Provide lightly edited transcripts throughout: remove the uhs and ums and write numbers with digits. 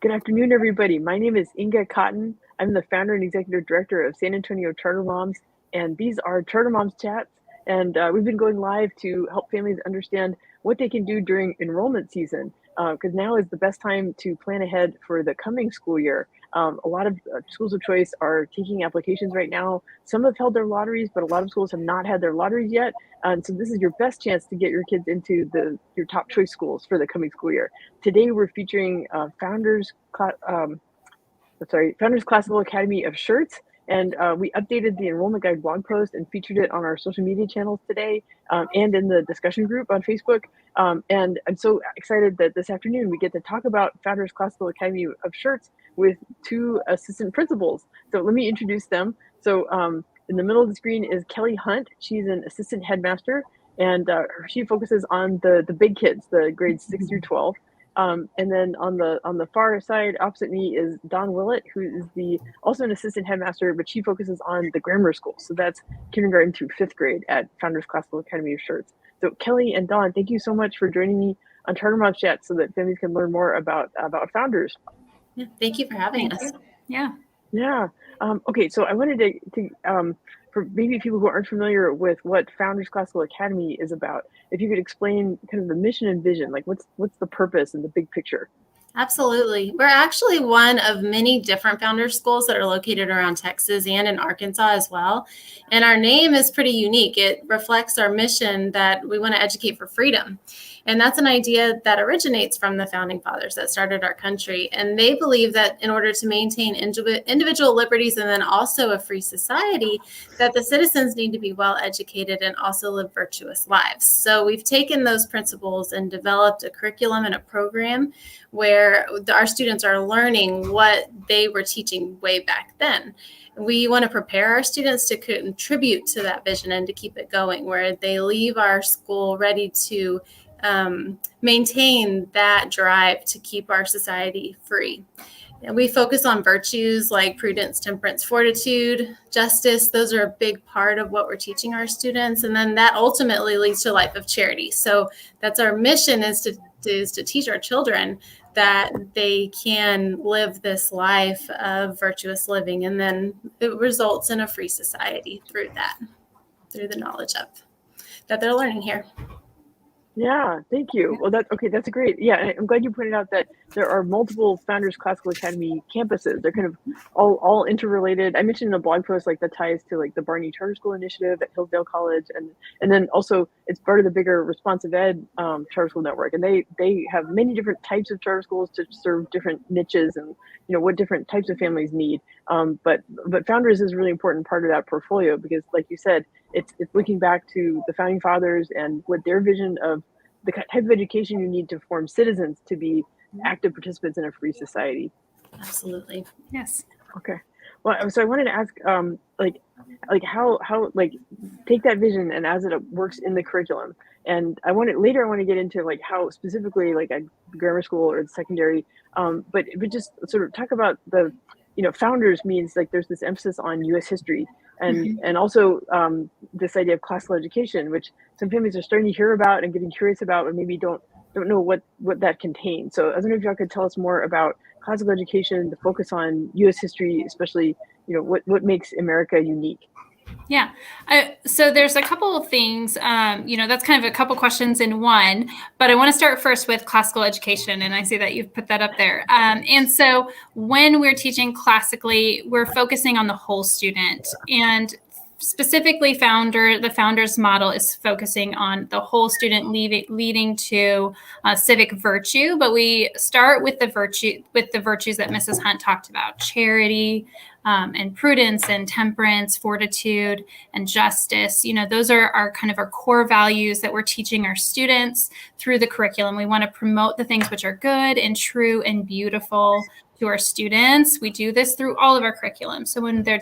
Good afternoon, everybody. My name is Inga Cotton. I'm the founder and executive director of San Antonio Charter Moms, and these are Charter Moms Chats. And we've been going live to help families understand what they can do during enrollment season, because now is the best time to plan ahead for the coming school year. A lot of schools of choice are taking applications right now. Some have held their lotteries, but a lot of schools have not had their lotteries yet. And so this is your best chance to get your kids into your top choice schools for the coming school year. Today we're featuring Founders Classical Academy of Schertz, and we updated the enrollment guide blog post and featured it on our social media channels today, and in the discussion group on Facebook. And I'm so excited that this afternoon we get to talk about Founders Classical Academy of Schertz with two assistant principals. So let me introduce them. So in the middle of the screen is Kelly Hunt. She's an assistant headmaster, and she focuses on the big kids, the grades 6 through 12. And then on the far side opposite me is Dawn Willitt, who is also an assistant headmaster, but she focuses on the grammar school. So that's kindergarten through 5th grade at Founders Classical Academy of Schertz. So Kelly and Dawn, thank you so much for joining me on Charter Moms Chat so that families can learn more about Founders. Yeah, thank you for having us. Yeah. Yeah. Okay, so I wanted to for maybe people who aren't familiar with what Founders Classical Academy is about, if you could explain kind of the mission and vision, like what's the purpose and the big picture. Absolutely. We're actually one of many different Founders schools that are located around Texas and in Arkansas as well. And our name is pretty unique. It reflects our mission that we want to educate for freedom. And that's an idea that originates from the founding fathers that started our country. And they believe that in order to maintain individual liberties and then also a free society, that the citizens need to be well educated and also live virtuous lives. So we've taken those principles and developed a curriculum and a program where our students are learning what they were teaching way back then. We want to prepare our students to contribute to that vision and to keep it going, where they leave our school ready to maintain that drive to keep our society free. And we focus on virtues like prudence, temperance, fortitude, justice. Those are a big part of what we're teaching our students. And then that ultimately leads to a life of charity. So that's our mission, is to teach our children that they can live this life of virtuous living. And then it results in a free society through the knowledge of that they're learning here. Yeah, thank you. Well, that's great. Yeah, I'm glad you pointed out that there are multiple Founders Classical Academy campuses. They're kind of all interrelated. I mentioned in a blog post like the ties to like the Barney Charter School Initiative at Hillsdale College, and then also it's part of the bigger Responsive Ed charter school network. And they have many different types of charter schools to serve different niches and what different types of families need. But Founders is a really important part of that portfolio because, like you said, it's looking back to the founding fathers and what their vision of the type of education you need to form citizens to be active participants in a free society. Absolutely. Yes. Okay. Well, so I wanted to ask, how take that vision and as it works in the curriculum. And I want to get into like how specifically like a grammar school or the secondary, but just sort of talk about the, Founders means like there's this emphasis on U.S. history. And also this idea of classical education, which some families are starting to hear about and getting curious about, but maybe don't know what that contains. So I was wondering if y'all could tell us more about classical education, the focus on U.S. history, especially, what makes America unique. Yeah. So there's a couple of things, that's kind of a couple questions in one, but I want to start first with classical education. And I see that you've put that up there. And so when we're teaching classically, we're focusing on the whole student, and specifically the Founders model is focusing on the whole student leading to civic virtue. But we start with the virtues that Mrs. Hunt talked about: charity, and prudence and temperance, fortitude, and justice. Those are our kind of our core values that we're teaching our students through the curriculum. We want to promote the things which are good and true and beautiful to our students. We do this through all of our curriculum. So when they're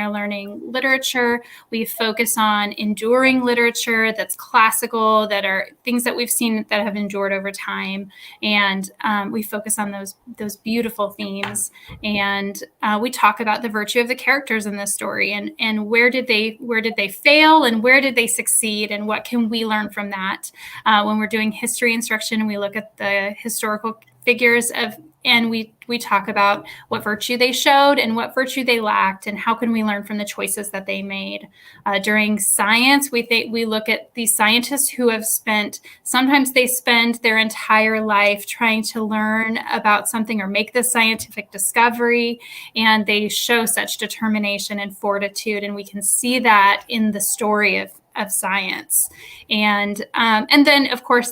learning literature, we focus on enduring literature that's classical, that are things that we've seen that have endured over time, and we focus on those beautiful themes. And we talk about the virtue of the characters in this story, and where did they fail and where did they succeed, and what can we learn from that. When we're doing history instruction, we look at the historical figures of and we talk about what virtue they showed and what virtue they lacked, and how can we learn from the choices that they made. During science, we look at these scientists who have sometimes they spend their entire life trying to learn about something or make this scientific discovery, and they show such determination and fortitude, and we can see that in the story of science. And then, of course,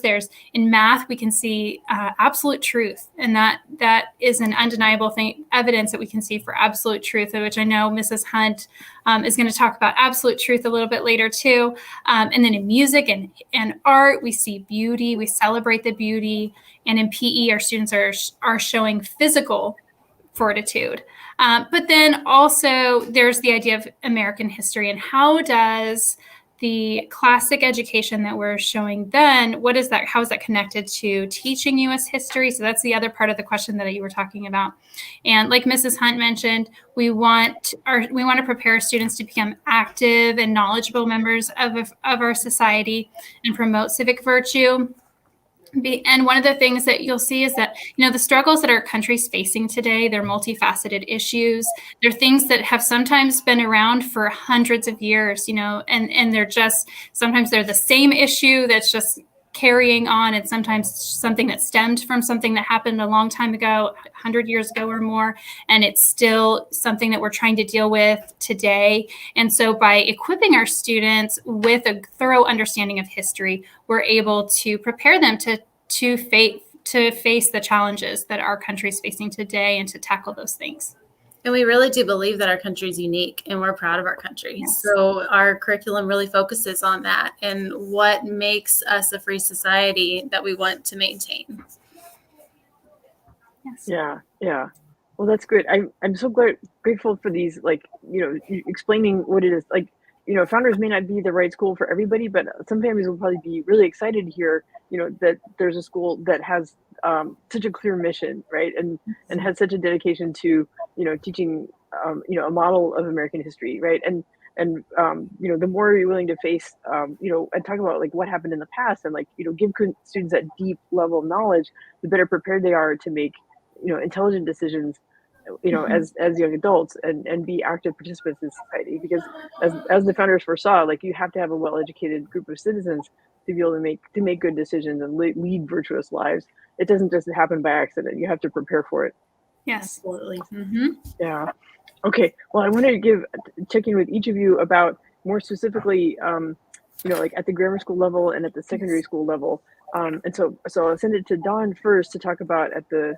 in math, we can see absolute truth. And that is an undeniable evidence that we can see for absolute truth, which I know Mrs. Hunt is going to talk about absolute truth a little bit later too. And then in music and art, we see beauty, we celebrate the beauty. And in PE, our students are showing physical fortitude. But then also there's the idea of American history, and how does the classic education that we're showing then, how is that connected to teaching U.S. history? So that's the other part of the question that you were talking about. And like Mrs. Hunt mentioned, we want to prepare students to become active and knowledgeable members of our society and promote civic virtue. And one of the things that you'll see is that, the struggles that our country's facing today, they're multifaceted issues. They're things that have sometimes been around for hundreds of years, and sometimes they're the same issue that's just carrying on, and sometimes something that stemmed from something that happened a long time ago, 100 years ago or more, and it's still something that we're trying to deal with today. And so by equipping our students with a thorough understanding of history, we're able to prepare them to face the challenges that our country is facing today and to tackle those things. And we really do believe that our country is unique, and we're proud of our country. Yes. So our curriculum really focuses on that and what makes us a free society that we want to maintain. Yes. Yeah. Well, that's great. I'm so grateful for these, explaining what it is. Founders may not be the right school for everybody, but some families will probably be really excited to hear, that there's a school that has such a clear mission, right? And has such a dedication to, teaching, a model of American history, right? And the more you're willing to face, and talk about what happened in the past, and give students that deep level of knowledge, the better prepared they are to make, intelligent decisions, as young adults, and be active participants in society. Because as the founders foresaw, you have to have a well-educated group of citizens to be able to make good decisions and lead virtuous lives. It doesn't just happen by accident. You have to prepare for it. Yes, absolutely. Mm-hmm. Yeah. Okay. Well, I wanted to check in with each of you about more specifically, at the grammar school level and at the secondary school level. And so I'll send it to Dawn first to talk about at the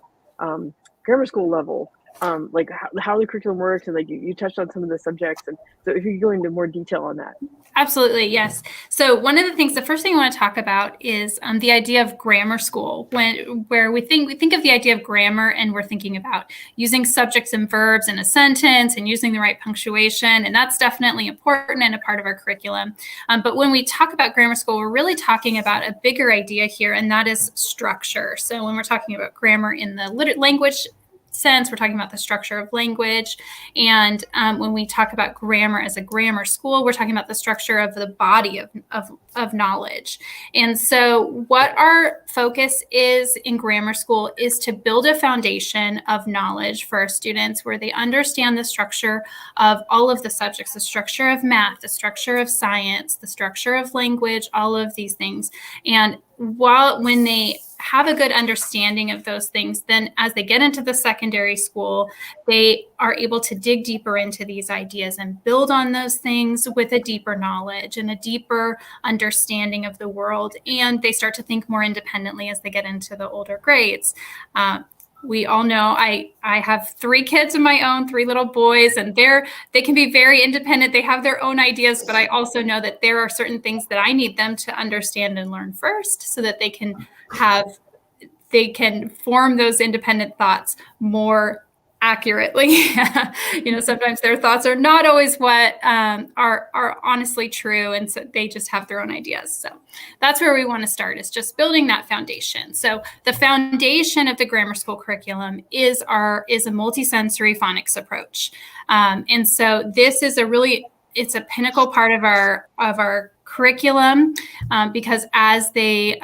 grammar school level, how the curriculum works, and you touched on some of the subjects, and so if you could go into more detail on that. Absolutely, yes. So one of the first thing I want to talk about is the idea of grammar school, where we think of the idea of grammar, and we're thinking about using subjects and verbs in a sentence and using the right punctuation, and that's definitely important and a part of our curriculum. But when we talk about grammar school, we're really talking about a bigger idea here, and that is structure. So when we're talking about grammar in the language sense, we're talking about the structure of language. And when we talk about grammar as a grammar school, we're talking about the structure of the body of knowledge. And so what our focus is in grammar school is to build a foundation of knowledge for our students where they understand the structure of all of the subjects, the structure of math, the structure of science, the structure of language, all of these things. And when they have a good understanding of those things, then as they get into the secondary school, they are able to dig deeper into these ideas and build on those things with a deeper knowledge and a deeper understanding of the world. And they start to think more independently as they get into the older grades. We all know I have 3 kids of my own, 3 little boys, and they can be very independent. They have their own ideas, but I also know that there are certain things that I need them to understand and learn first so that they can form those independent thoughts more accurately. Sometimes their thoughts are not always what are honestly true, and so they just have their own ideas. So that's where we want to start, is just building that foundation. So the foundation of the grammar school curriculum is a multisensory phonics approach, and so this is it's a pinnacle part of our curriculum, because as they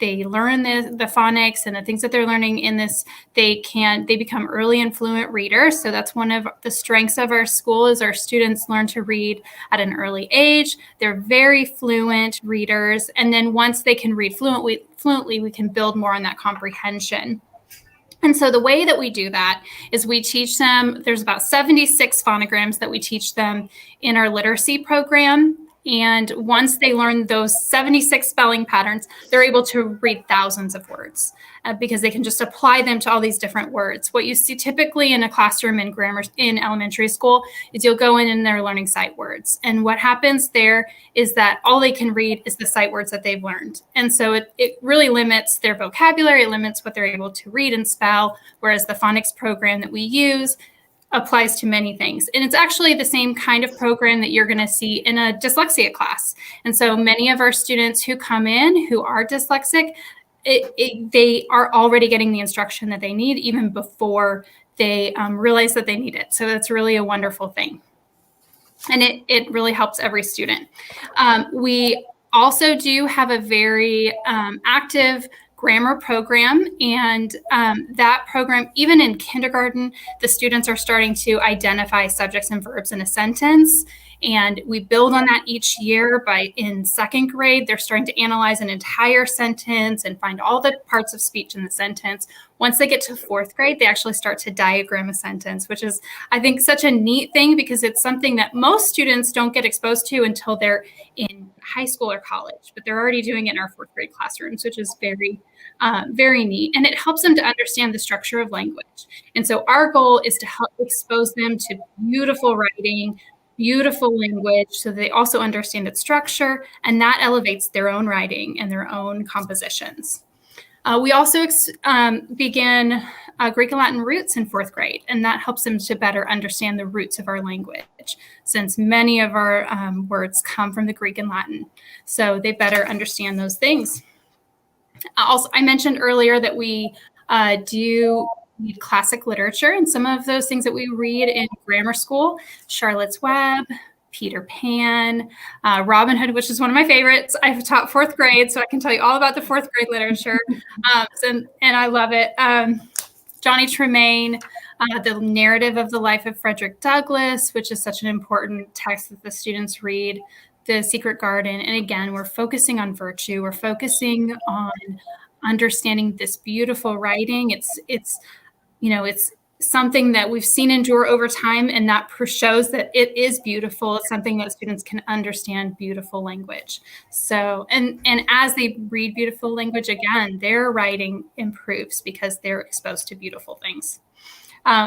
they learn the phonics and the things that they're learning in this, they become early and fluent readers. So that's one of the strengths of our school, is our students learn to read at an early age. They're very fluent readers. And then once they can read fluently, we can build more on that comprehension. And so the way that we do that is we teach them, there's about 76 phonograms that we teach them in our literacy program. And once they learn those 76 spelling patterns, they're able to read thousands of words because they can just apply them to all these different words. What you see typically in a classroom in elementary school is you'll go in and they're learning sight words. And what happens there is that all they can read is the sight words that they've learned. And so it really limits their vocabulary, it limits what they're able to read and spell, whereas the phonics program that we use applies to many things. And it's actually the same kind of program that you're going to see in a dyslexia class. And so many of our students who come in who are dyslexic, they are already getting the instruction that they need even before they realize that they need it. So that's really a wonderful thing. And it really helps every student. We also do have a very active grammar program, and that program, even in kindergarten, the students are starting to identify subjects and verbs in a sentence, and we build on that each year. In second grade, they're starting to analyze an entire sentence and find all the parts of speech in the sentence. Once they get to fourth grade, they actually start to diagram a sentence, which is, I think, such a neat thing because it's something that most students don't get exposed to until they're in high school or college, but they're already doing it in our fourth grade classrooms, which is very neat. And it helps them to understand the structure of language. And so our goal is to help expose them to beautiful writing, beautiful language, so they also understand its structure, and that elevates their own writing and their own compositions. We also begin Greek and Latin roots in fourth grade, and that helps them to better understand the roots of our language, since many of our words come from the Greek and Latin. So they better understand those things. Also, I mentioned earlier that we do read classic literature, and some of those things that we read in grammar school, Charlotte's Web, Peter Pan, Robin Hood, which is one of my favorites. I've taught fourth grade, so I can tell you all about the fourth grade literature, and I love it. Johnny Tremaine, the narrative of the life of Frederick Douglass, which is such an important text that the students read, The Secret Garden. And again, we're focusing on virtue. We're focusing on understanding this beautiful writing. It's something that we've seen endure over time, and that shows that it is beautiful. It's something that students can understand beautiful language. So, and as they read beautiful language, again, their writing improves because they're exposed to beautiful things.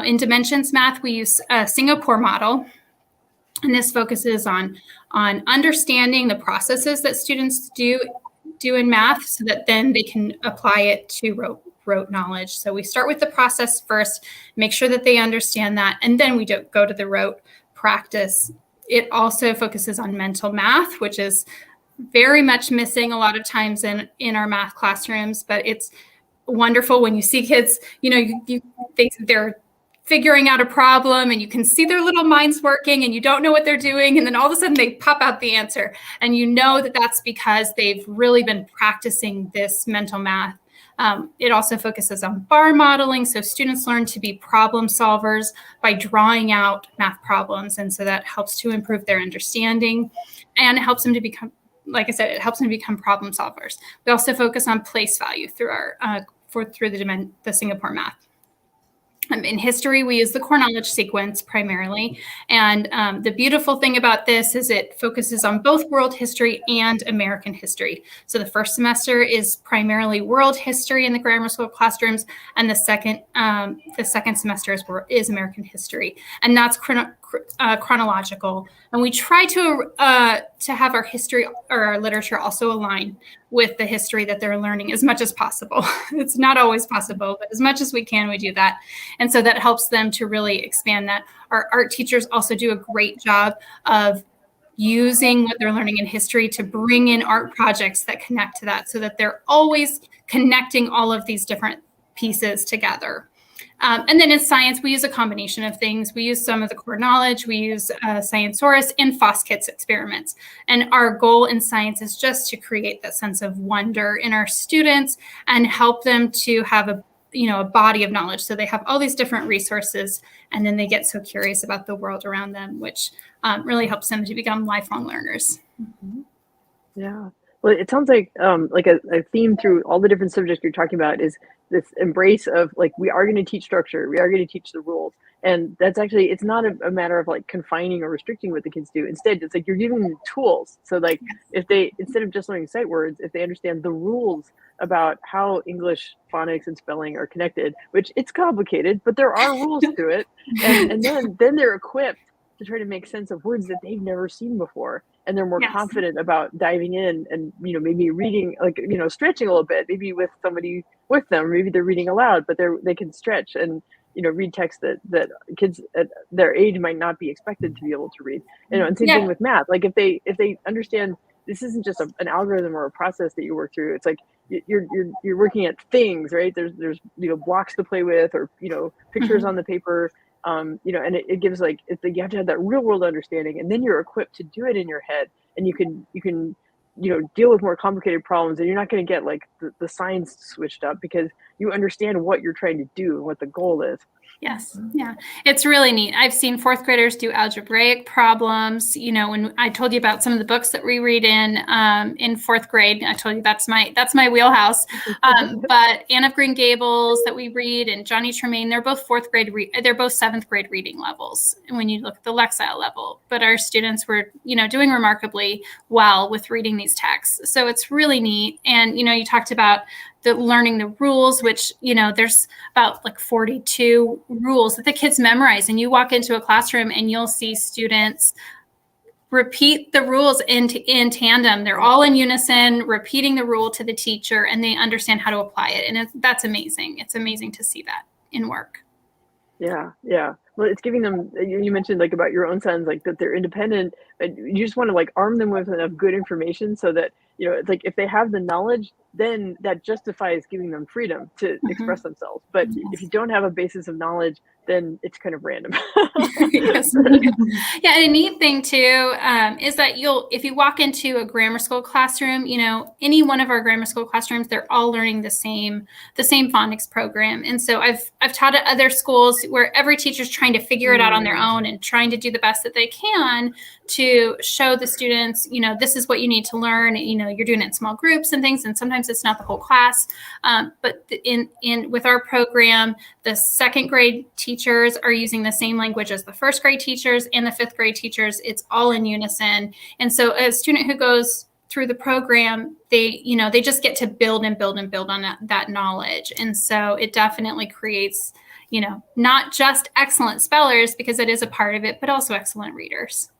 In dimensions math, we use a Singapore model, and this focuses on understanding the processes that students do in math so that then they can apply it to rote knowledge. So we start with the process first, make sure that they understand that, and then we go to the rote practice. It also focuses on mental math, which is very much missing a lot of times in our math classrooms, but it's wonderful when you see kids, they're figuring out a problem and you can see their little minds working and you don't know what they're doing. And then all of a sudden they pop out the answer. And you know that that's because they've really been practicing this mental math. It also focuses on bar modeling. So students learn to be problem solvers by drawing out math problems. And so that helps to improve their understanding, and it helps them to become, like I said, it helps them to become problem solvers. We also focus on place value through the Singapore math. In history, we use the core knowledge sequence primarily. And the beautiful thing about this is it focuses on both world history and American history. So the first semester is primarily world history in the grammar school classrooms, and the second semester is American history. And that's chronological. And we try to have our history or our literature also align with the history that they're learning as much as possible. It's not always possible, but as much as we can, we do that. And so that helps them to really expand that. Our art teachers also do a great job of using what they're learning in history to bring in art projects that connect to that, so that they're always connecting all of these different pieces together. And then in science, we use a combination of things. We use some of the core knowledge. We use Sciencesaurus and FOSS-Kits experiments. And our goal in science is just to create that sense of wonder in our students and help them to have a body of knowledge. So they have all these different resources, and then they get so curious about the world around them, which really helps them to become lifelong learners. Mm-hmm. Yeah. Well, it sounds like a theme through all the different subjects you're talking about is this embrace of like, we are going to teach structure, we are going to teach the rules. And that's actually, it's not a matter of like confining or restricting what the kids do. Instead, it's like you're giving them tools. So like if they, instead of just learning sight words, if they understand the rules about how English phonics and spelling are connected, which it's complicated, but there are rules to it. And then they're equipped to try to make sense of words that they've never seen before. And they're more confident about diving in and, maybe reading, like, stretching a little bit, maybe with somebody with them, maybe they're reading aloud, but they can stretch and, read text that kids at their age might not be expected to be able to read. And same thing with math. Like if they understand this isn't just an algorithm or a process that you work through. It's like you're working at things, right? There's blocks to play with, or pictures on the paper. And it gives it's like you have to have that real world understanding, and then you're equipped to do it in your head, and you can deal with more complicated problems, and you're not going to get the science switched up because you understand what you're trying to do and what the goal is. Yes. Yeah. It's really neat. I've seen fourth graders do algebraic problems. When I told you about some of the books that we read in fourth grade, I told you that's my wheelhouse. But Anne of Green Gables that we read and Johnny Tremaine, they're both fourth grade. They're both seventh grade reading levels when you look at the Lexile level. But our students were, doing remarkably well with reading these texts. So it's really neat. And, you talked about learning the rules, which, there's about 42 rules that the kids memorize. And you walk into a classroom and you'll see students repeat the rules in tandem. They're all in unison, repeating the rule to the teacher, and they understand how to apply it. And that's amazing. It's amazing to see that in work. Yeah. Yeah. Well, it's giving them, you mentioned about your own sons, that they're independent, and you just want to arm them with enough good information so that, it's if they have the knowledge, then that justifies giving them freedom to express themselves. But if you don't have a basis of knowledge, then it's kind of random. Yes. Yeah. And a neat thing too, is that if you walk into a grammar school classroom, any one of our grammar school classrooms, they're all learning the same phonics program. And so I've taught at other schools where every teacher's trying to figure it out on their own and trying to do the best that they can to show the students, this is what you need to learn. You're doing it in small groups and things, and sometimes it's not the whole class. But with our program, the second grade teachers are using the same language as the first grade teachers and the fifth grade teachers. It's all in unison. And so a student who goes through the program, they just get to build and build and build on that knowledge. And so it definitely creates, not just excellent spellers, because it is a part of it, but also excellent readers.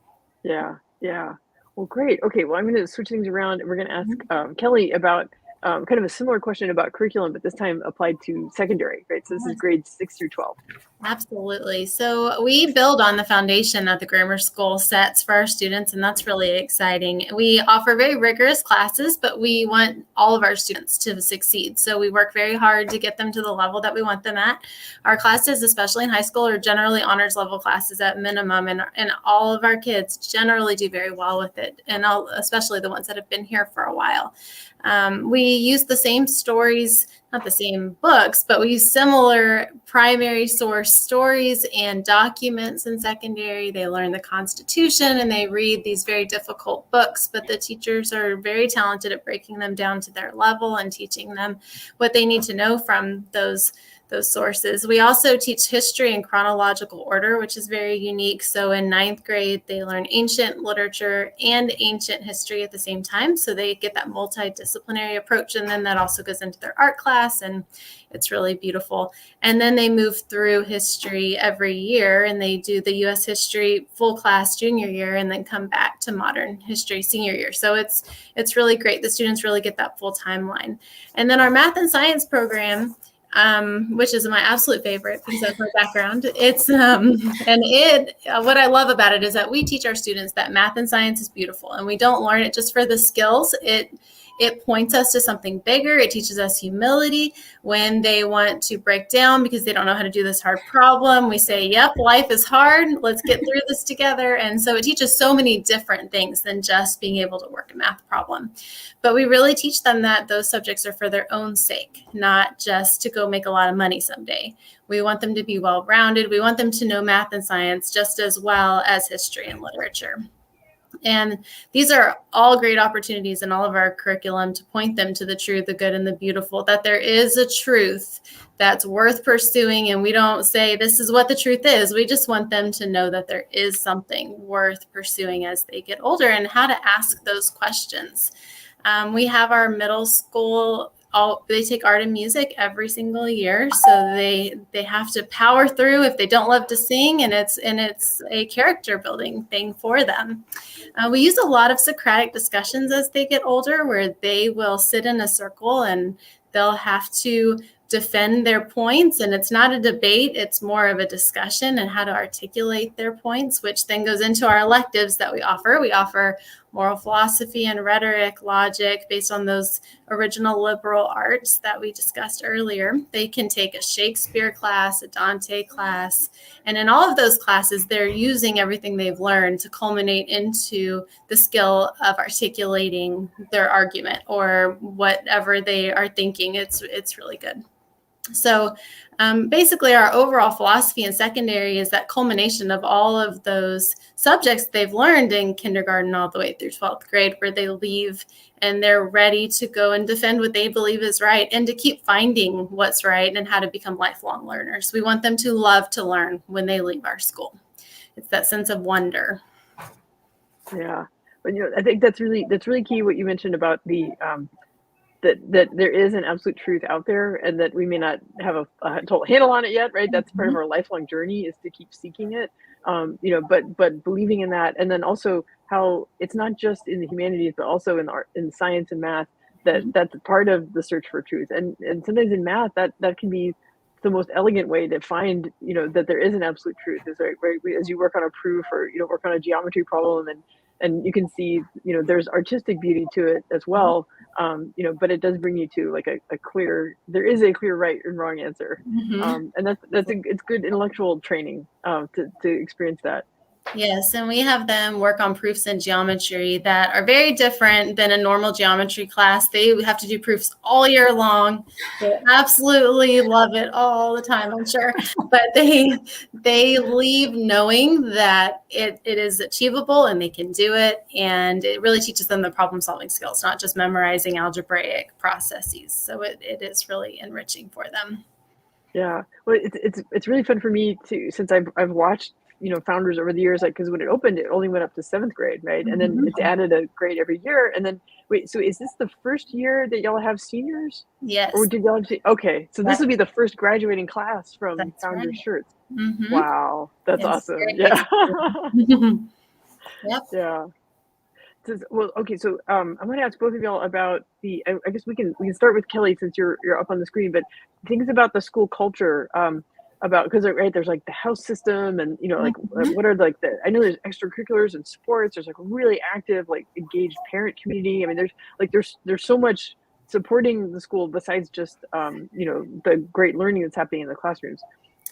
Yeah. Yeah. Well, great. Okay. Well, I'm going to switch things around, and we're going to ask Kelly about kind of a similar question about curriculum, but this time applied to secondary, right? So this is grades 6 through 12. Absolutely. So we build on the foundation that the grammar school sets for our students, and that's really exciting. We offer very rigorous classes, but we want all of our students to succeed. So we work very hard to get them to the level that we want them at. Our classes, especially in high school, are generally honors level classes at minimum, and all of our kids generally do very well with it, and especially the ones that have been here for a while. We use the same stories, not the same books, but we use similar primary source stories and documents in secondary. They learn the Constitution and they read these very difficult books, but the teachers are very talented at breaking them down to their level and teaching them what they need to know from those sources. We also teach history in chronological order, which is very unique. So in 9th grade, they learn ancient literature and ancient history at the same time. So they get that multidisciplinary approach. And then that also goes into their art class, and it's really beautiful. And then they move through history every year, and they do the U.S. history full class junior year, and then come back to modern history senior year. So it's really great. The students really get that full timeline. And then our math and science program, which is my absolute favorite because of my background. What I love about it is that we teach our students that math and science is beautiful, and we don't learn it just for the skills. it points us to something bigger. It teaches us humility when they want to break down because they don't know how to do this hard problem. We say, yep, life is hard. Let's get through this together. And so it teaches so many different things than just being able to work a math problem. But we really teach them that those subjects are for their own sake, not just to go make a lot of money someday. We want them to be well-rounded. We want them to know math and science just as well as history and literature. And these are all great opportunities in all of our curriculum to point them to the true, the good, and the beautiful, that there is a truth that's worth pursuing. And we don't say this is what the truth is. We just want them to know that there is something worth pursuing as they get older and how to ask those questions. We have our middle school, they take art and music every single year. So they have to power through if they don't love to sing, and it's a character building thing for them. We use a lot of Socratic discussions as they get older, where they will sit in a circle and they'll have to defend their points. And it's not a debate, it's more of a discussion and how to articulate their points, which then goes into our electives that we offer. We offer moral philosophy and rhetoric, logic, based on those original liberal arts that we discussed earlier. They can take a Shakespeare class, a Dante class, and in all of those classes, they're using everything they've learned to culminate into the skill of articulating their argument or whatever they are thinking. It's really good. So basically, our overall philosophy in secondary is that culmination of all of those subjects they've learned in kindergarten all the way through 12th grade, where they leave and they're ready to go and defend what they believe is right and to keep finding what's right and how to become lifelong learners. We want them to love to learn when they leave our school. It's that sense of wonder. Yeah, but I think that's really key what you mentioned about the that there is an absolute truth out there, and that we may not have a total handle on it yet, right? That's part of our lifelong journey, is to keep seeking it, but believing in that. And then also how it's not just in the humanities, but also in art, in science and math, that's part of the search for truth. And sometimes in math, that can be the most elegant way to find, that there is an absolute truth, is right, as you work on a proof or, work on a geometry problem, and you can see, there's artistic beauty to it as well. But it does bring you to like there is a clear right and wrong answer. And it's good intellectual training to experience that. Yes, and we have them work on proofs in geometry that are very different than a normal geometry class. They have to do proofs all year long. They absolutely love it all the time, I'm sure. But they leave knowing that it is achievable and they can do it. And it really teaches them the problem solving skills, not just memorizing algebraic processes. So it is really enriching for them. Yeah, well, it's really fun for me too, since I've watched founders over the years, like, because when it opened, it only went up to 7th grade, right? And then it's added a grade every year. And then wait, so is this the first year that y'all have seniors? Yes. Or did y'all okay, so this will be the first graduating class from Founder Schertz. Wow, that's awesome. Yeah. Yep. Yeah. Well, okay, so I'm going to ask both of y'all about I guess we can start with Kelly, since you're up on the screen, but things about the school culture, because right, there's like the house system, and like what are like I know there's extracurriculars and sports. There's like really active, like engaged parent community. I mean, there's so much supporting the school besides just the great learning that's happening in the classrooms.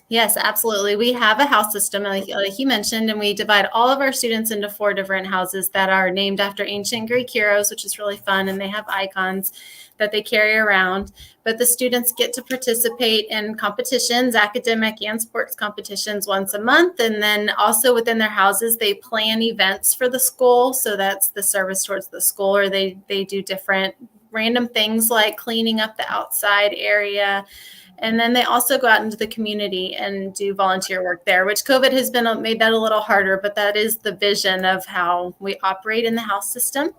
Yes, absolutely. We have a house system, like you mentioned, and we divide all of our students into 4 different houses that are named after ancient Greek heroes, which is really fun, and they have icons that they carry around. But the students get to participate in competitions, academic and sports competitions, once a month. And then also within their houses, they plan events for the school. So that's the service towards the school, or they do different random things like cleaning up the outside area. And then they also go out into the community and do volunteer work there, which COVID has made that a little harder, but that is the vision of how we operate in the house system.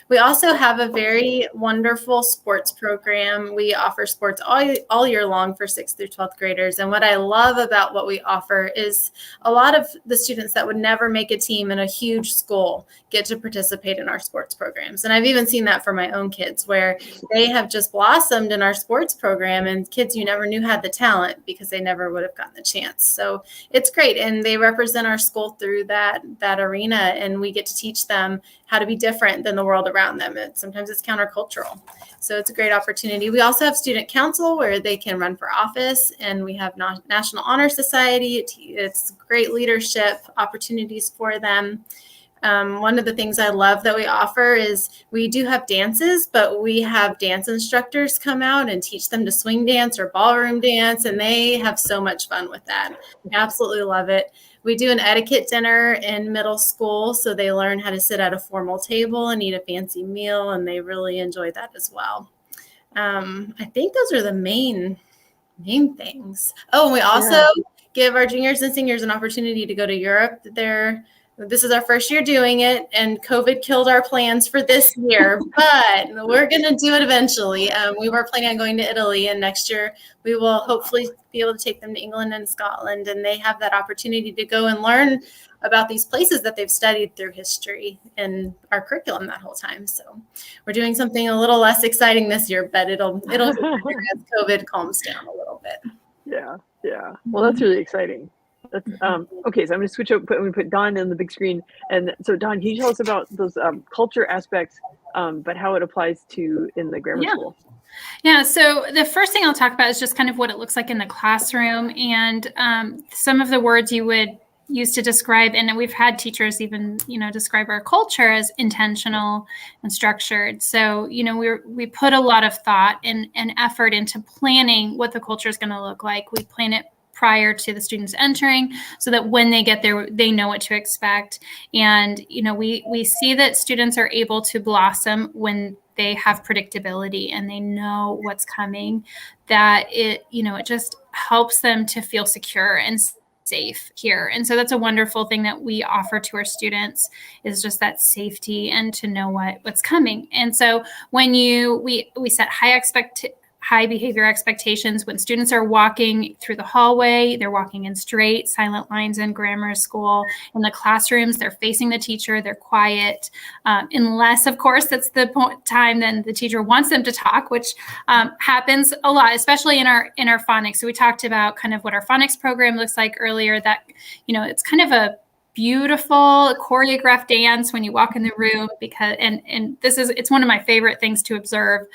We also have a very wonderful sports program. We offer sports all year long for 6th through 12th graders. And what I love about what we offer is a lot of the students that would never make a team in a huge school get to participate in our sports programs. And I've even seen that for my own kids, where they have just blossomed in our sports program, and kids you never knew had the talent because they never would have gotten the chance. So it's great. And they represent our school through that arena, and we get to teach them how to be different than the world around them. Sometimes it's countercultural. So it's a great opportunity. We also have student council where they can run for office, and we have National Honor Society. It's great leadership opportunities for them. One of the things I love that we offer is we do have dances, but we have dance instructors come out and teach them to swing dance or ballroom dance, and they have so much fun with that. I absolutely love it. We do an etiquette dinner in middle school, so they learn how to sit at a formal table and eat a fancy meal, and they really enjoy that as well. I think those are the main things. Oh, and we also give our juniors and seniors an opportunity to go to Europe. This is our first year doing it, and COVID killed our plans for this year, but we're going to do it eventually. We were planning on going to Italy, and next year we will hopefully be able to take them to England and Scotland, and they have that opportunity to go and learn about these places that they've studied through history in our curriculum that whole time. So we're doing something a little less exciting this year, but it'll be as COVID calms down a little bit. Yeah. Well, that's really exciting. That's okay. So I'm going to switch up. I'm going to put Dawn on the big screen. And so, Dawn, can you tell us about those culture aspects, but how it applies to in the grammar school? Yeah. So the first thing I'll talk about is just kind of what it looks like in the classroom, and some of the words you would use to describe. And we've had teachers even, describe our culture as intentional and structured. So, we put a lot of thought and effort into planning what the culture is going to look like. We plan it prior to the students entering so that when they get there, they know what to expect. And, we see that students are able to blossom when they have predictability and they know what's coming, that it just helps them to feel secure and safe here. And so that's a wonderful thing that we offer to our students, is just that safety and to know what's coming. And so when we set high behavior expectations. When students are walking through the hallway, they're walking in straight, silent lines in grammar school. In the classrooms, they're facing the teacher, they're quiet. Unless, of course, that's the time then the teacher wants them to talk, which happens a lot, especially in our phonics. So we talked about kind of what our phonics program looks like earlier, that, it's kind of a beautiful choreographed dance when you walk in the room, because and it's one of my favorite things to observe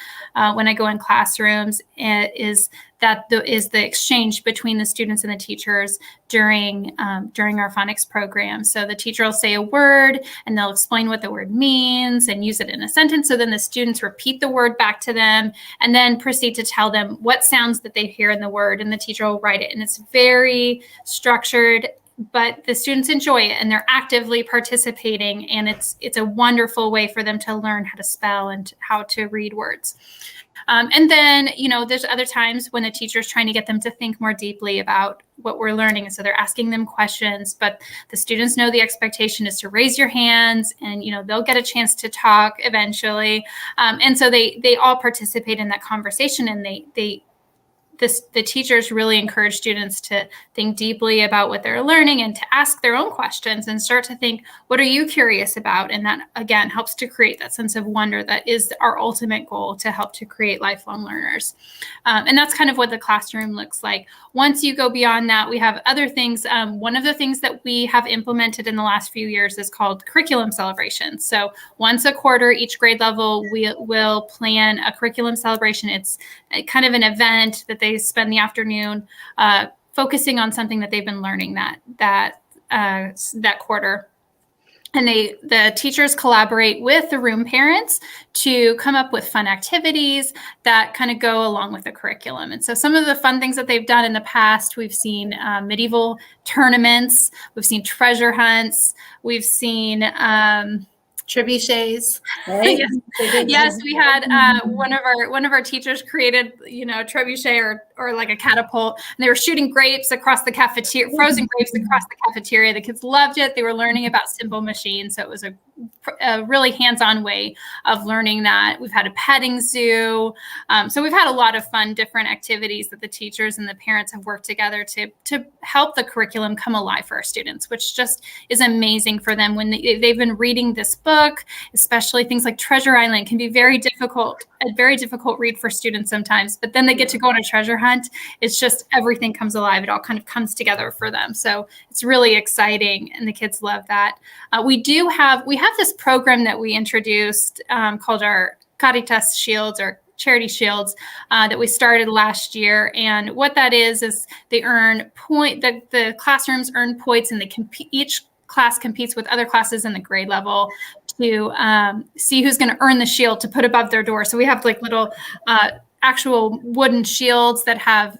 when I go in classrooms, is the exchange between the students and the teachers during our phonics program. So the teacher will say a word and they'll explain what the word means and use it in a sentence. So then the students repeat the word back to them and then proceed to tell them what sounds that they hear in the word, and the teacher will write it. And it's very structured, but the students enjoy it and they're actively participating, and it's a wonderful way for them to learn how to spell and how to read words. And then, there's other times when the teacher's trying to get them to think more deeply about what we're learning. And so they're asking them questions, but the students know the expectation is to raise your hands, and, they'll get a chance to talk eventually. And so they all participate in that conversation, and the teachers really encourage students to think deeply about what they're learning and to ask their own questions and start to think, what are you curious about? And that, again, helps to create that sense of wonder that is our ultimate goal, to help to create lifelong learners. And that's kind of what the classroom looks like. Once you go beyond that, we have other things. One of the things that we have implemented in the last few years is called curriculum celebrations. So once a quarter, each grade level, we will plan a curriculum celebration. It's kind of an event that they spend the afternoon focusing on something that they've been learning that quarter. And the teachers collaborate with the room parents to come up with fun activities that kind of go along with the curriculum. And so some of the fun things that they've done in the past, we've seen medieval tournaments, we've seen treasure hunts, we've seen trebuchets. Right? Yes, we had one of our teachers created, a trebuchet or like a catapult, and they were shooting grapes across the cafeteria, frozen grapes across the cafeteria. The kids loved it. They were learning about simple machines, so it was a a really hands-on way of learning that. We've had a petting zoo. So we've had a lot of fun, different activities that the teachers and the parents have worked together to help the curriculum come alive for our students, which just is amazing for them when they've been reading this book, especially things like Treasure Island can be a very difficult read for students sometimes, but then they get to go on a treasure hunt. It's just everything comes alive. It all kind of comes together for them. So it's really exciting and the kids love that. We have this program that we introduced called our Caritas Shields or Charity Shields that we started last year. And what that is they earn the classrooms earn points, and each class competes with other classes in the grade level to see who's going to earn the shield to put above their door. So we have like little actual wooden shields that have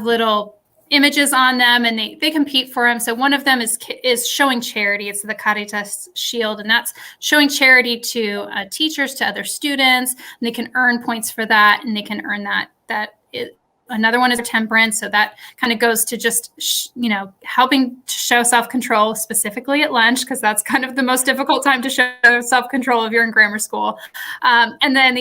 little images on them, and they compete for them. So one of them is showing charity. It's the Caritas Shield, and that's showing charity to teachers, to other students, and they can earn points for that, and they can earn another one is temperance. So that kind of goes to just, helping to show self-control, specifically at lunch, because that's kind of the most difficult time to show self-control if you're in grammar school. And then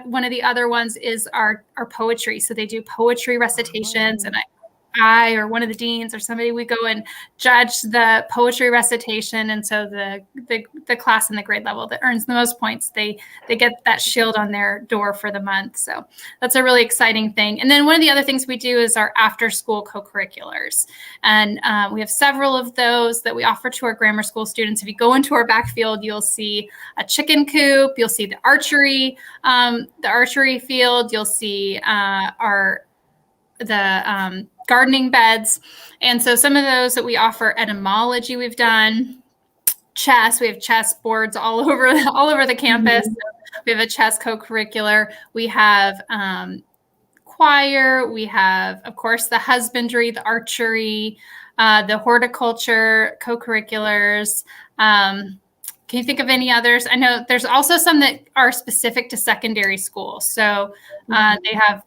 one of the other ones is our poetry. So they do poetry recitations, and I or one of the deans or somebody, we go and judge the poetry recitation. And so the class in the grade level that earns the most points, they get that shield on their door for the month. So that's a really exciting thing. And then one of the other things we do is our after school co-curriculars. And we have several of those that we offer to our grammar school students. If you go into our backfield, you'll see a chicken coop, you'll see the archery field, you'll see the gardening beds. And so some of those that we offer, etymology we've done, chess, we have chess boards all over the campus. So we have a chess co-curricular. We have choir. We have, of course, the husbandry, the archery, the horticulture co-curriculars. Can you think of any others? I know there's also some that are specific to secondary school. So they have,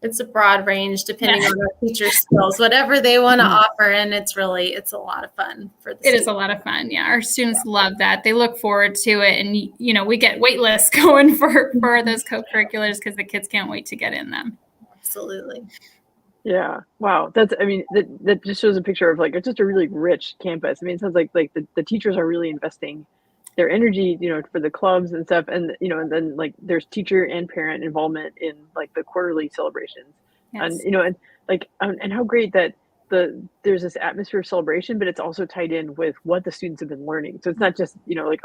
it's a broad range depending on our teacher skills, whatever they want to offer. And it's a lot of fun for the students. It is a lot of fun. Yeah. Our students love that. They look forward to it. And, we get wait lists going for those co-curriculars because the kids can't wait to get in them. Absolutely. Yeah. Wow. That just shows a picture of it's just a really rich campus. I mean, it sounds like the teachers are really investing their energy, for the clubs and stuff. And, and then there's teacher and parent involvement in the quarterly celebrations. Yes. And how great that there's this atmosphere of celebration, but it's also tied in with what the students have been learning. So it's not just,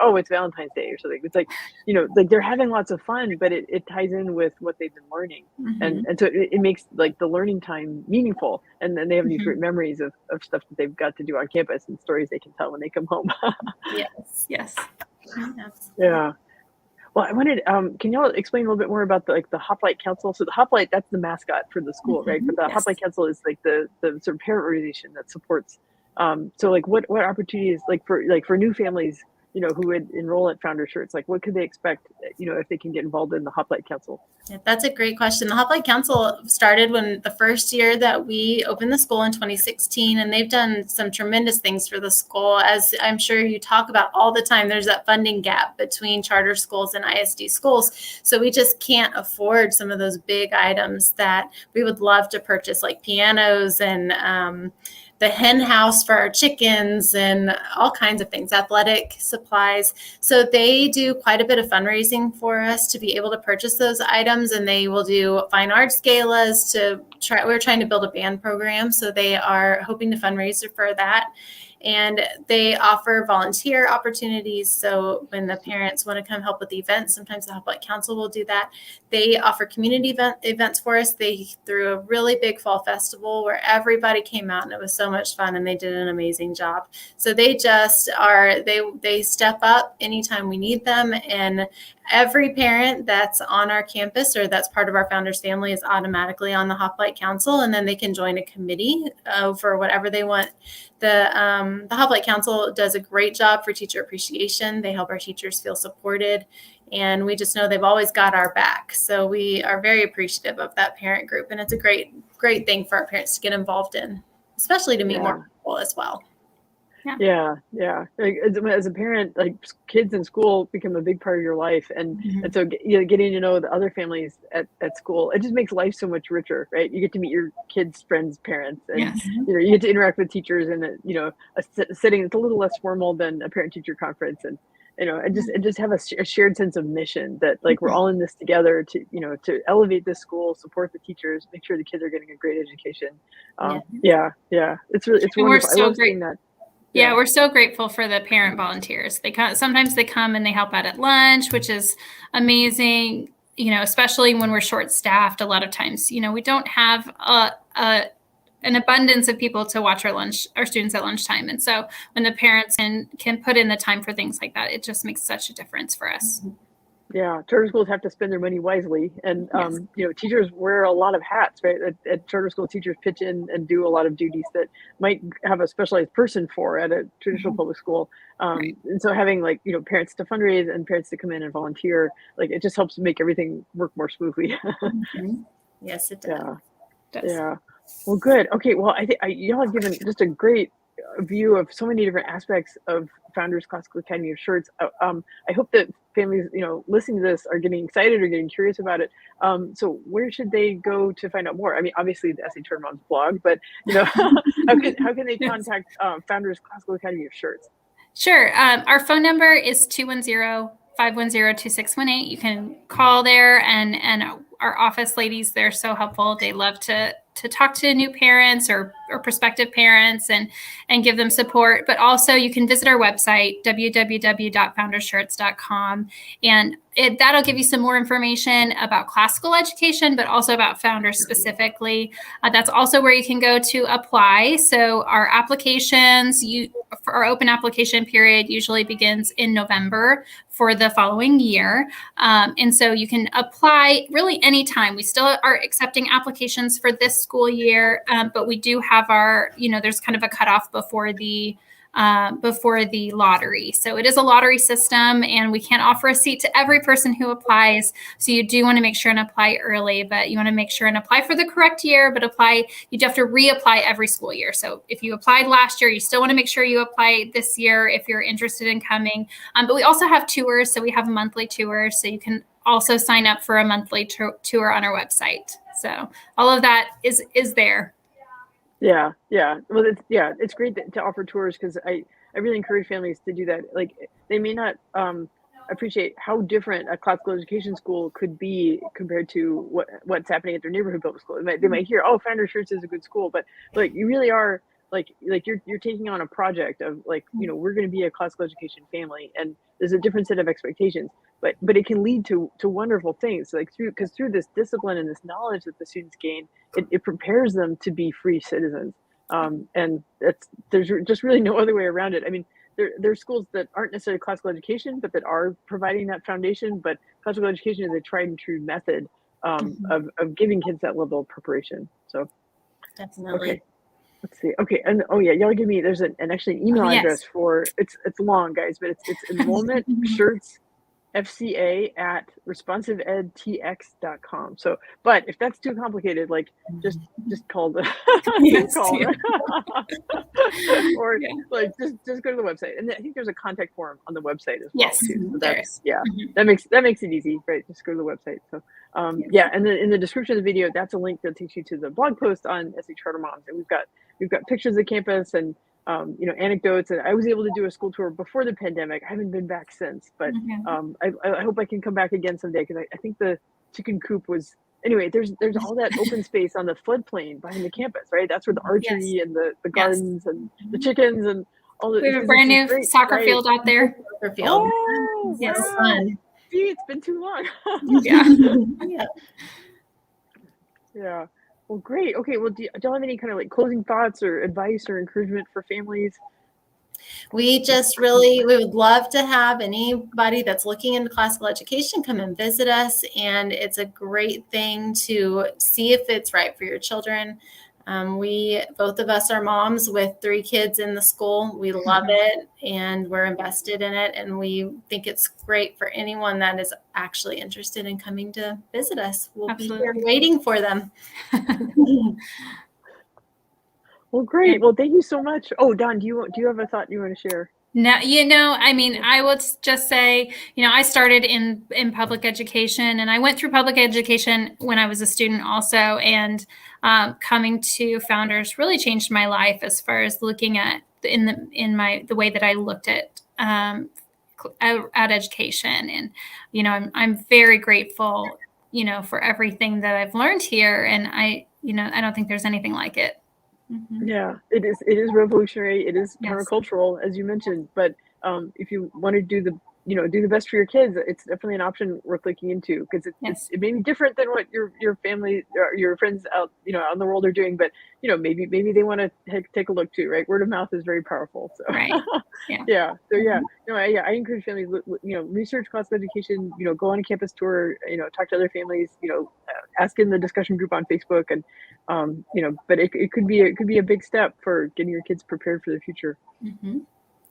oh, it's Valentine's Day or something. It's they're having lots of fun, but it ties in with what they've been learning. Mm-hmm. And so it makes the learning time meaningful. And then they have these great memories of stuff that they've got to do on campus and stories they can tell when they come home. Yes. Yeah. Well, I wanted, can y'all explain a little bit more about the Hoplite Council? So the Hoplite, that's the mascot for the school, right? But the Hoplite Council is the sort of parent organization that supports. So what opportunities for new families, who would enroll at Founder Schertz, what could they expect, if they can get involved in the Hoplite Council? Yeah, that's a great question. The Hoplite Council started when the first year that we opened the school in 2016, and they've done some tremendous things for the school. As I'm sure you talk about all the time, there's that funding gap between charter schools and ISD schools. So we just can't afford some of those big items that we would love to purchase, like pianos and the hen house for our chickens and all kinds of things, athletic supplies. So they do quite a bit of fundraising for us to be able to purchase those items, and they will do fine arts galas we're trying to build a band program. So they are hoping to fundraise for that. And they offer volunteer opportunities. So when the parents want to come help with the events, sometimes the Hoplite Council will do that. They offer community events for us. They threw a really big fall festival where everybody came out, and it was so much fun, and they did an amazing job. So they just they step up anytime we need them. And every parent that's on our campus or that's part of our founders family is automatically on the Hoplite Council, and then they can join a committee for whatever they want. The Hoplite Council does a great job for teacher appreciation. They help our teachers feel supported, and we just know they've always got our back. So we are very appreciative of that parent group, and it's a great thing for our parents to get involved in, especially to meet more people as well. Yeah. Like as a parent, like kids in school become a big part of your life, and so getting to know the other families at school, it just makes life so much richer, right? You get to meet your kids' friends' parents, and Yes. you get to interact with teachers in a setting that's a little less formal than a parent-teacher conference, and and just have a shared sense of mission that like we're all in this together to elevate this school, support the teachers, make sure the kids are getting a great education. It's And we're wonderful. I so love great. seeing that. Yeah, we're so grateful for the parent volunteers. Sometimes they come and they help out at lunch, which is amazing. Especially when we're short staffed. A lot of times, we don't have an abundance of people to watch our students at lunchtime. And so when the parents can put in the time for things like that, it just makes such a difference for us. Yeah, charter schools have to spend their money wisely, and teachers wear a lot of hats, right? At charter school, teachers pitch in and do a lot of duties that might have a specialized person for at a traditional public school. Right. And so having parents to fundraise and parents to come in and volunteer, like it just helps make everything work more smoothly. Yes, it does. Yeah. Well, good. Okay. Well, I think y'all have given just a great view of so many different aspects of Founders Classical Academy of Schertz. I hope that families, listening to this are getting excited or getting curious about it. So where should they go to find out more? I mean, obviously the SC Charter Moms blog, but how can they contact Founders Classical Academy of Schertz? Sure. Our phone number is 210-510-2618. You can call there, and our office ladies, they're so helpful. They love to talk to new parents or prospective parents and give them support. But also you can visit our website, www.founderschertz.com. And that'll give you some more information about classical education, but also about Founders specifically. That's also where you can go to apply. So our applications, for our open application period usually begins in November for the following year. And so you can apply really anytime. We still are accepting applications for this school year, but we do have there's kind of a cutoff before the lottery. So it is a lottery system, and we can't offer a seat to every person who applies. So you do want to make sure and apply early, but you want to make sure and apply for the correct year, but you do have to reapply every school year. So if you applied last year, you still want to make sure you apply this year if you're interested in coming. But we also have tours. So we have monthly tours. So you can also sign up for a monthly tour on our website. So all of that is there. Yeah. Well, it's great to offer tours, because I really encourage families to do that. Like they may not appreciate how different a classical education school could be compared to what's happening at their neighborhood public school. They might hear, oh, Founders Schertz is a good school, but like you really are like you're taking on a project of we're going to be a classical education family, and there's a different set of expectations, but it can lead to wonderful things, like through this discipline and this knowledge that the students gain, it prepares them to be free citizens. And there's just really no other way around it. I mean, there's schools that aren't necessarily classical education, but that are providing that foundation. But classical education is a tried and true method of giving kids that level of preparation. So definitely. Okay. Let's see. Okay, and y'all give me. There's actually an email address for it's long, guys, but it's enrollment Schertz FCA at responsiveedtx.com. So, but if that's too complicated, like just call the or like just go to the website, and I think there's a contact form on the website as well. Yes, too. So there is. that makes it easy, right? Just go to the website. So and then in the description of the video, that's a link that takes you to the blog post on SC Charter Moms, and we've got pictures of the campus and anecdotes. And I was able to do a school tour before the pandemic. I haven't been back since, but I hope I can come back again someday, because I think the chicken coop was. Anyway, there's all that open space on the floodplain behind the campus, right? That's where the archery and the gardens and the chickens and all the. We have a brand new soccer field out there. Soccer field. Oh, yes. Wow. See, it's been too long. Yeah. Well, great. Okay. Well, do y'all have any kind of like closing thoughts or advice or encouragement for families? We would love to have anybody that's looking into classical education come and visit us. And it's a great thing to see if it's right for your children. Both of us are moms with 3 kids in the school. We love it, and we're invested in it. And we think it's great for anyone that is actually interested in coming to visit us. We'll be here waiting for them. Well, great. Well, thank you so much. Oh, Dawn, do you have a thought you want to share? No, I mean, I would just say, I started in public education, and I went through public education when I was a student also. And coming to Founders really changed my life as far as looking at the way that I looked at education. And I'm very grateful, for everything that I've learned here. And I don't think there's anything like it. Mm-hmm. Yeah, it is revolutionary. It is countercultural, as you mentioned, but if you want to do the best for your kids, it's definitely an option worth looking into, because it may be different than what your family or your friends out in the world are doing, but maybe they want to take a look too, right? Word of mouth is very powerful. So right. I encourage families, research classical education, go on a campus tour, talk to other families, ask in the discussion group on Facebook, and but it could be a big step for getting your kids prepared for the future. Mm-hmm.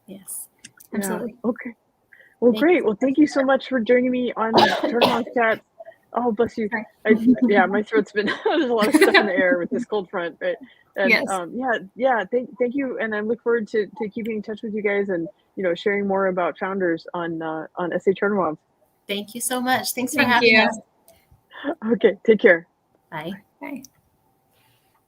Yes, absolutely. Yeah. Okay. Well, great. Well, thank you so much for joining me on Turtle Chat. Oh, bless you. My throat's been, there's a lot of stuff in the air with this cold front, right? And thank you. And I look forward to keeping in touch with you guys, and, sharing more about Founders on SA Charter Moms. Thank you so much. Thanks for having us. Okay. Take care. Bye. Bye.